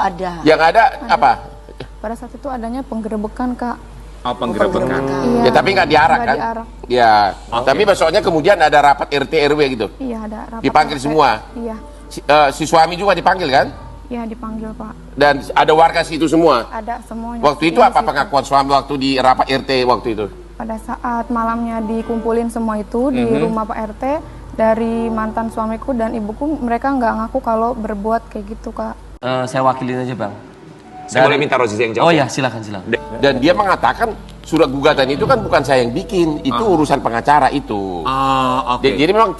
Ada. Yang ada apa? Pada saat itu adanya penggerebekan, Kak. Oh, penggerebekan. Iya. Ya, tapi nggak diarak Nggak kan? diarak. Ya. Tapi besoknya kemudian ada rapat RT RW gitu. Iya, ada rapat. Dipanggil RT. semua? Iya. Si suami juga dipanggil kan? Iya, dipanggil, Pak. Dan ada warga situ semua. Ada semuanya. Waktu itu Iya, apa situ. pengakuan suami waktu di rapat RT waktu itu? Pada saat malamnya dikumpulin semua itu di rumah Pak RT, dari mantan suamiku dan ibuku, mereka nggak ngaku kalau berbuat kayak gitu, Kak. Saya wakilin aja, Bang. Saya boleh minta Rozi yang jawab? Oh ya, silakan. Dan dia mengatakan surat gugatan itu kan bukan saya yang bikin, itu urusan pengacara itu. Oke. Jadi memang.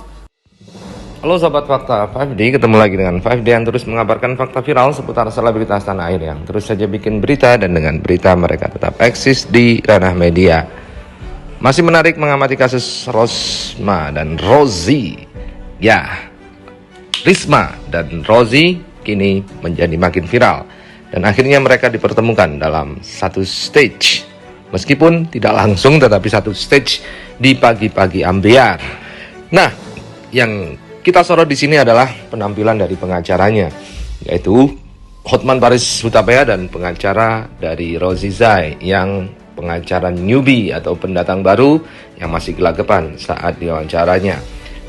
Halo Sobat Fakta 5D, ketemu lagi dengan 5D yang terus mengabarkan fakta viral seputar selebritas tanah air yang terus saja bikin berita, dan dengan berita mereka tetap eksis di ranah media. Masih menarik mengamati kasus Rosma dan Rozi. Ya, Risma dan Rozi kini menjadi makin viral, dan akhirnya mereka dipertemukan dalam satu stage. Meskipun tidak langsung, tetapi satu stage di pagi-pagi ambiar. Nah, yang kita sorot di sini adalah penampilan dari pengacaranya, yaitu Hotman Paris Hutapea dan pengacara dari Rozi Zai, yang pengacara newbie atau pendatang baru yang masih gelagapan saat diwawancaranya.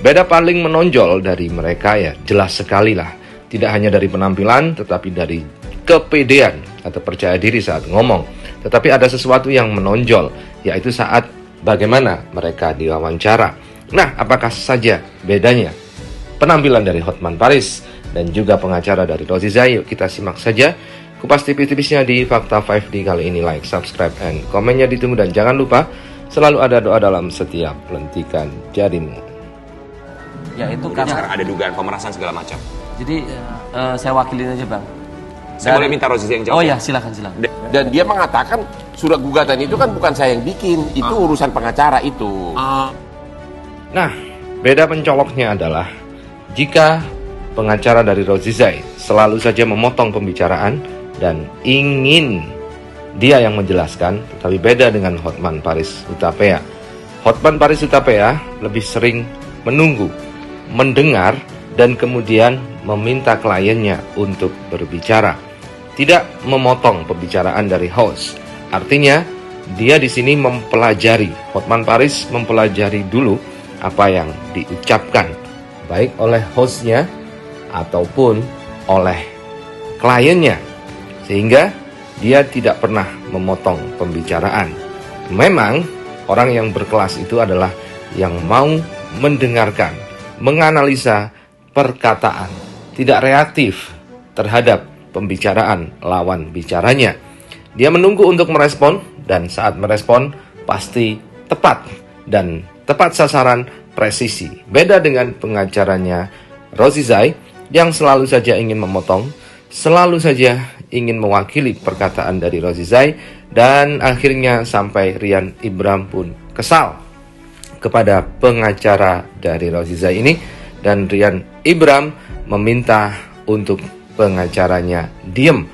Beda paling menonjol dari mereka ya jelas sekali lah, tidak hanya dari penampilan tetapi dari kepedean atau percaya diri saat ngomong. Tetapi ada sesuatu yang menonjol, yaitu saat bagaimana mereka diwawancara. Nah, apakah saja bedanya penampilan dari Hotman Paris dan juga pengacara dari Rozi Zai? Yuk kita simak saja kupas tipis-tipisnya di Fakta 5D kali ini. Like, subscribe, and komennya ditunggu. Dan jangan lupa selalu ada doa dalam setiap lentikan jarimu. Ya itu Sekarang karena ada dugaan pemerasan segala macam. jadi saya wakilin aja, Bang. Saya boleh minta Rozi yang jawab? Oh ya, silakan. Dan dia mengatakan surat gugatan itu kan bukan saya yang bikin, itu urusan pengacara itu. Nah, beda mencoloknya adalah jika pengacara dari Rozi Zai selalu saja memotong pembicaraan dan ingin dia yang menjelaskan, tetapi beda dengan Hotman Paris Hutapea. Hotman Paris Hutapea lebih sering menunggu, mendengar, dan kemudian meminta kliennya untuk berbicara, tidak memotong pembicaraan dari host. Artinya dia di sini mempelajari, Hotman Paris mempelajari dulu apa yang diucapkan baik oleh hostnya ataupun oleh kliennya, sehingga dia tidak pernah memotong pembicaraan. Memang orang yang berkelas itu adalah yang mau mendengarkan, menganalisa perkataan, tidak reaktif terhadap pembicaraan lawan bicaranya. Dia menunggu untuk merespon, dan saat merespon pasti tepat dan tepat sasaran, presisi. Beda dengan pengacaranya Rozi Zai yang selalu saja ingin memotong, selalu saja ingin mewakili perkataan dari Rozi Zai, dan akhirnya sampai Rian Ibram pun kesal kepada pengacara dari Rozi Zai ini, dan Rian Ibram meminta untuk pengacaranya diem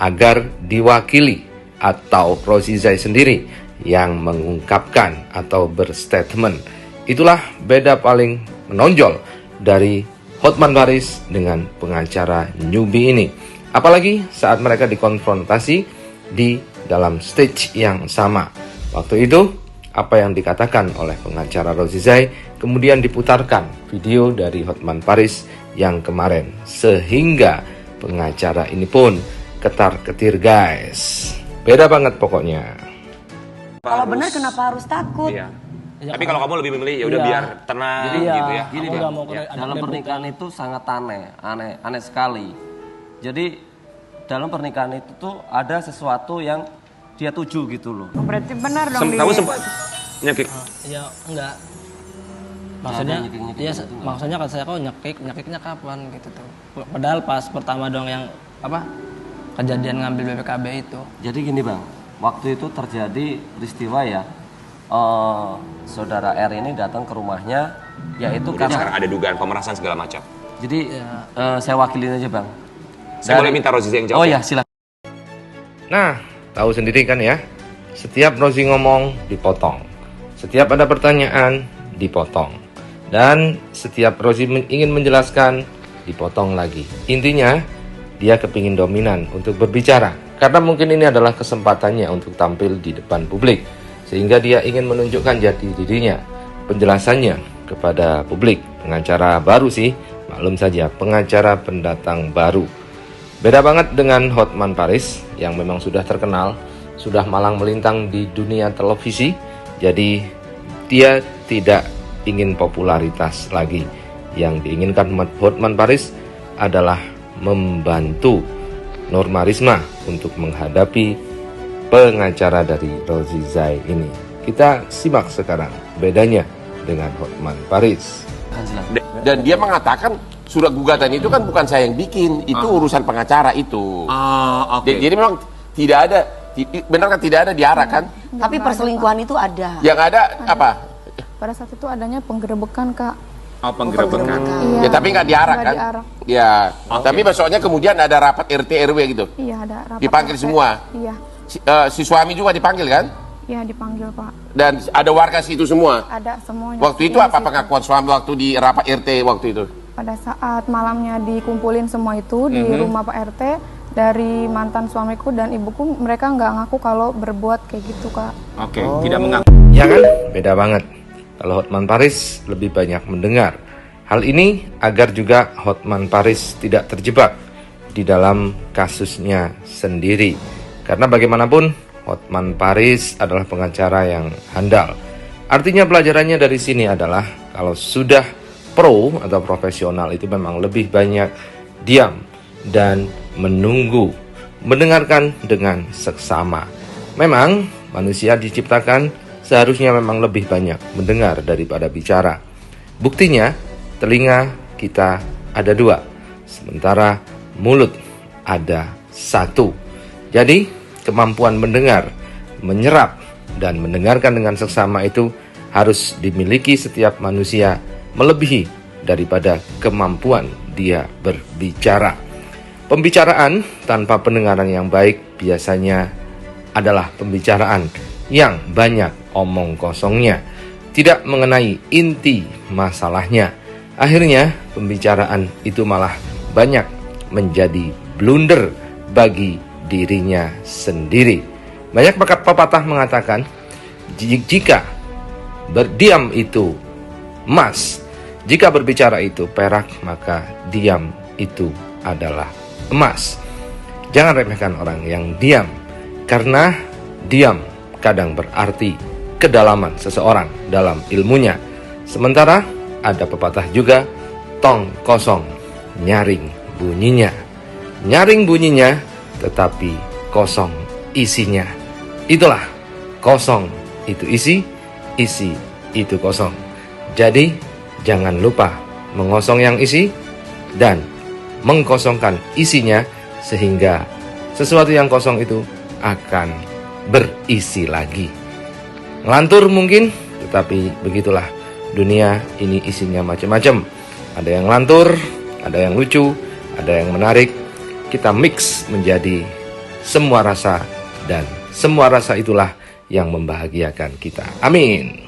agar diwakili atau Rozi Zai sendiri yang mengungkapkan atau berstatement. Itulah beda paling menonjol dari Hotman Paris dengan pengacara newbie ini. Apalagi saat mereka dikonfrontasi di dalam stage yang sama. Waktu itu, apa yang dikatakan oleh pengacara Rozi Zai kemudian diputarkan video dari Hotman Paris yang kemarin, sehingga pengacara ini pun ketar-ketir, guys. Beda banget pokoknya. Kalau benar kenapa harus takut? Iya. Ya, Tapi kalau kamu lebih memilih ya udah iya. biar tenang gitu ya. Gini, Aku Bang. nggak mau Ya, ada dalam keributan. pernikahan itu sangat aneh sekali. Jadi dalam pernikahan itu tuh ada sesuatu yang dia tuju gitu loh. Berarti benar dong Kamu sempat nyekik? Ya enggak. Maksudnya, Ada nyekik-nyekik iya, gitu enggak? maksudnya kata saya kok nyekiknya kapan gitu tuh. Padahal pas pertama dong yang apa kejadian ngambil BPKB itu. Jadi gini, Bang, waktu itu terjadi peristiwa ya, saudara R ini datang ke rumahnya, yaitu Udah, karena sekarang ada dugaan pemerasan segala macam. jadi saya wakilin aja, Bang. Saya boleh minta Rozi yang jawab? Oh ya, silakan. Nah, tahu sendiri kan ya, setiap Rozi ngomong dipotong, setiap ada pertanyaan dipotong, dan setiap Rozi ingin menjelaskan dipotong lagi. Intinya dia kepingin dominan untuk berbicara. Karena mungkin ini adalah kesempatannya untuk tampil di depan publik. Sehingga dia ingin menunjukkan jati dirinya, penjelasannya kepada publik. Pengacara baru sih, maklum saja, pengacara pendatang baru. Beda banget dengan Hotman Paris yang memang sudah terkenal, sudah malang melintang di dunia televisi. Jadi dia tidak ingin popularitas lagi. Yang diinginkan Hotman Paris adalah membantu Norma Risma untuk menghadapi pengacara dari Rozi Zai ini. Kita simak sekarang bedanya dengan Hotman Paris. Dan dia mengatakan surat gugatan itu kan bukan saya yang bikin, itu urusan pengacara itu. Jadi memang tidak ada, benar kan tidak ada diarah kan? Tapi perselingkuhan itu ada. Yang ada apa? Pada saat itu adanya penggerebekan, Kak. Oh, penggerebekan. Iya. Ya tapi nggak diarak Nggak kan? diarak. Ya. Tapi besoknya kemudian ada rapat RT RW gitu. Iya, ada rapat. Dipanggil RT. semua? Iya. Si suami juga dipanggil kan? Iya, dipanggil, Pak. Dan ada warga situ semua. Ada semuanya. Waktu itu Iya, apa situ. pengakuan suami waktu di rapat RT waktu itu? Pada saat malamnya dikumpulin semua itu di rumah Pak RT, dari mantan suamiku dan ibuku, mereka nggak ngaku kalau berbuat kayak gitu, Kak. Oke, tidak mengaku. Ya kan? Beda banget. Kalau Hotman Paris lebih banyak mendengar. Hal ini agar juga Hotman Paris tidak terjebak di dalam kasusnya sendiri. Karena bagaimanapun Hotman Paris adalah pengacara yang handal. Artinya pelajarannya dari sini adalah kalau sudah pro atau profesional itu memang lebih banyak diam dan menunggu, mendengarkan dengan seksama. Memang manusia diciptakan seharusnya memang lebih banyak mendengar daripada bicara. Buktinya, telinga kita ada 2, sementara mulut ada 1. Jadi, kemampuan mendengar, menyerap, dan mendengarkan dengan seksama itu harus dimiliki setiap manusia, melebihi daripada kemampuan dia berbicara. Pembicaraan tanpa pendengaran yang baik biasanya adalah pembicaraan yang banyak omong kosongnya, tidak mengenai inti masalahnya. Akhirnya pembicaraan itu malah banyak menjadi blunder bagi dirinya sendiri. Banyak pepatah mengatakan, jika berdiam itu emas, jika berbicara itu perak, maka diam itu adalah emas. Jangan remehkan orang yang diam, karena diam kadang berarti kedalaman seseorang dalam ilmunya. Sementara ada pepatah juga, tong kosong nyaring bunyinya. Nyaring bunyinya tetapi kosong isinya. Itulah, kosong itu isi, isi itu kosong. Jadi jangan lupa mengosong yang isi dan mengkosongkan isinya, sehingga sesuatu yang kosong itu akan berisi lagi. Ngelantur mungkin, tetapi begitulah dunia ini, isinya macam-macam. Ada yang ngelantur, ada yang lucu, ada yang menarik. Kita mix menjadi semua rasa, dan semua rasa itulah yang membahagiakan kita. Amin.